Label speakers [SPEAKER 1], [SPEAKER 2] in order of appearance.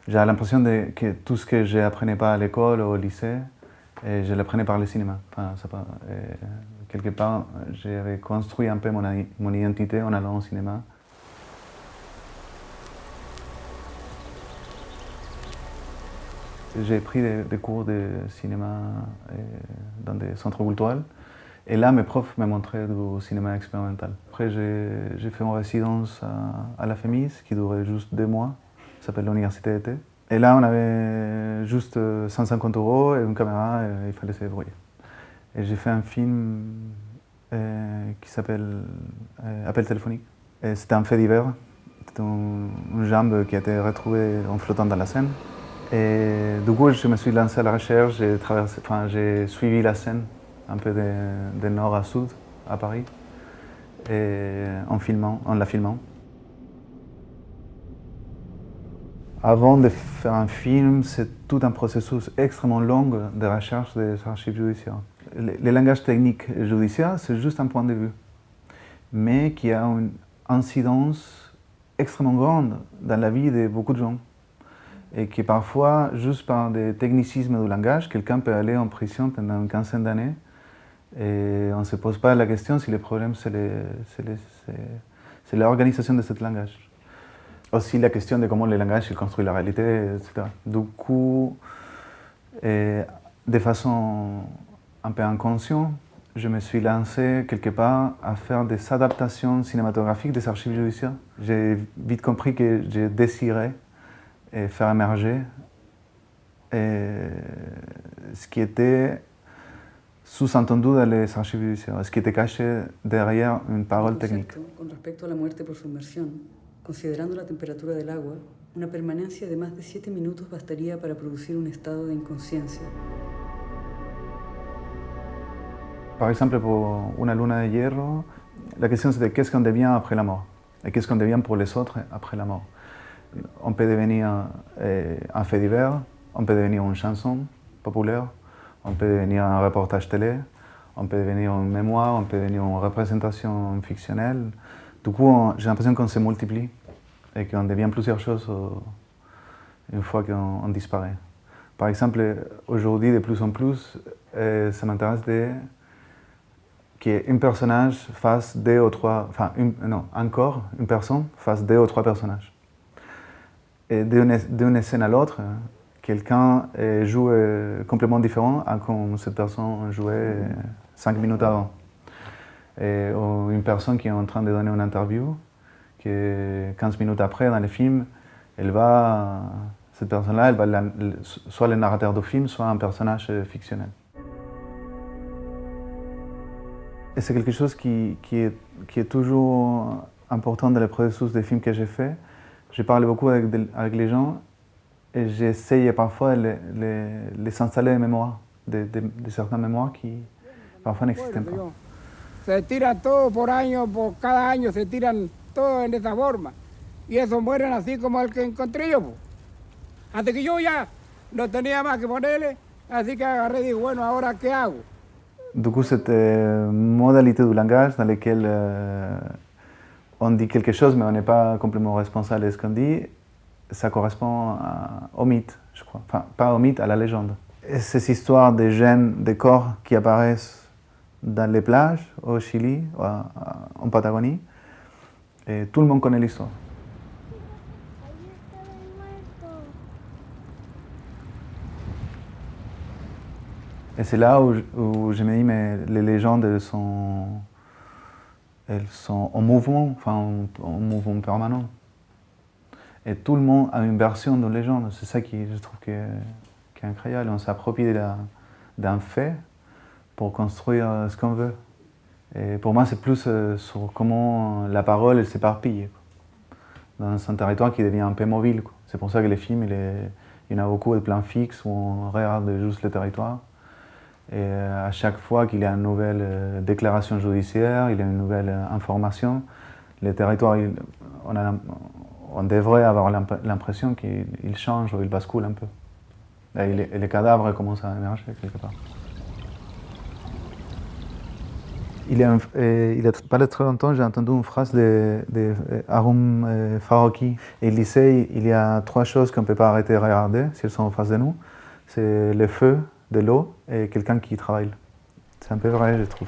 [SPEAKER 1] J'ai l'impression que tout ce que je n'apprenais pas à l'école ou au lycée, je l'apprenais par le cinéma. Enfin, quelque part, j'avais construit un peu mon identité en allant au cinéma. J'ai pris des cours de cinéma dans des centres culturels. Et là, mes profs m'ont montré du cinéma expérimental. Après, j'ai fait une résidence à la FEMIS qui durait juste 2 mois. Ça s'appelle l'université d'été. Et là, on avait juste 150 € et une caméra et il fallait se débrouiller. Et j'ai fait un film qui s'appelle Appel téléphonique. C'était un fait divers. C'était une jambe qui a été retrouvée en flottant dans la Seine. Et du coup, je me suis lancé à la recherche, j'ai suivi la Seine un peu de nord à sud à Paris, et en la filmant. Avant de faire un film, c'est tout un processus extrêmement long de recherche des archives judiciaires. Le langage technique judiciaire, c'est juste un point de vue, mais qui a une incidence extrêmement grande dans la vie de beaucoup de gens. Et que parfois, juste par des technicismes du langage, quelqu'un peut aller en prison pendant une quinzaine d'années et on ne se pose pas la question si le problème c'est l'organisation de ce langage. Aussi la question de comment le langage il construit la réalité, etc. Du coup, de façon un peu inconsciente, je me suis lancé quelque part à faire des adaptations cinématographiques des archives judiciaires. J'ai vite compris que je désirais et faire émerger ce qui était sous-entendu dans les archives judiciaires, ce qui était caché derrière une parole technique.
[SPEAKER 2] Con respecto a la muerte por sumersión, considerando la temperatura del agua, una permanencia de más de 7 minutos bastaría para producir un estado de inconsciencia.
[SPEAKER 1] Par exemple, pour Una luna de hierro, la question c'était qu'est-ce qu'on devient après la mort et qu'est-ce qu'on devient pour les autres après la mort. On peut devenir un fait divers, on peut devenir une chanson populaire, on peut devenir un reportage télé, on peut devenir une mémoire, on peut devenir une représentation fictionnelle. Du coup, j'ai l'impression qu'on se multiplie et qu'on devient plusieurs choses une fois qu'on disparaît. Par exemple, aujourd'hui, de plus en plus, ça m'intéresse qu'un personnage fasse 2 ou 3, encore une personne fasse 2 ou 3 personnages. Et d'une scène à l'autre, quelqu'un joue complètement différent à comme cette personne jouait 5 minutes avant. Ou une personne qui est en train de donner une interview, que 15 minutes après, dans le film, cette personne-là, elle va soit le narrateur du film, soit un personnage fictionnel. Et c'est quelque chose qui est toujours important dans le processus des films que j'ai fait. Je parle beaucoup avec les gens et j'essaye parfois de les installer en mémoire, de certaines mémoires qui parfois n'existent pas.
[SPEAKER 3] Se tiran todos por año, por cada año se tiran todos en esa forma. Y esos mueren así como el que encontré yo. Hasta que yo ya no tenía más que ponerle, así que agarré y digo, bueno, ¿ahora qué hago?
[SPEAKER 1] Du coup, cette modalité du langage dans laquelle on dit quelque chose, mais on n'est pas complètement responsable de ce qu'on dit, ça correspond au mythe, je crois. Enfin, pas au mythe, à la légende. Et ces histoires de gènes, de corps qui apparaissent dans les plages, au Chili, en Patagonie, et tout le monde connaît l'histoire. Et c'est là où je me dis, mais les légendes, elles sont en mouvement, en mouvement permanent. Et tout le monde a une version de légende. C'est ça qui, je trouve, qui est incroyable. On s'approprie d'un fait pour construire ce qu'on veut. Et pour moi, c'est plus sur comment la parole elle s'éparpille dans un territoire qui devient un peu mobile. C'est pour ça que les films, il y en a beaucoup de plans fixes où on regarde juste le territoire. Et à chaque fois qu'il y a une nouvelle déclaration judiciaire, il y a une nouvelle information, le territoire, on devrait avoir l'impression qu'il change ou il bascule un peu. Et les cadavres commencent à émerger quelque part. Il y a pas très longtemps, j'ai entendu une phrase de Haroun Farroukhi. Et il disait il y a 3 choses qu'on ne peut pas arrêter de regarder si elles sont en face de nous. C'est le feu, de l'eau et quelqu'un qui travaille. C'est un peu vrai, je trouve.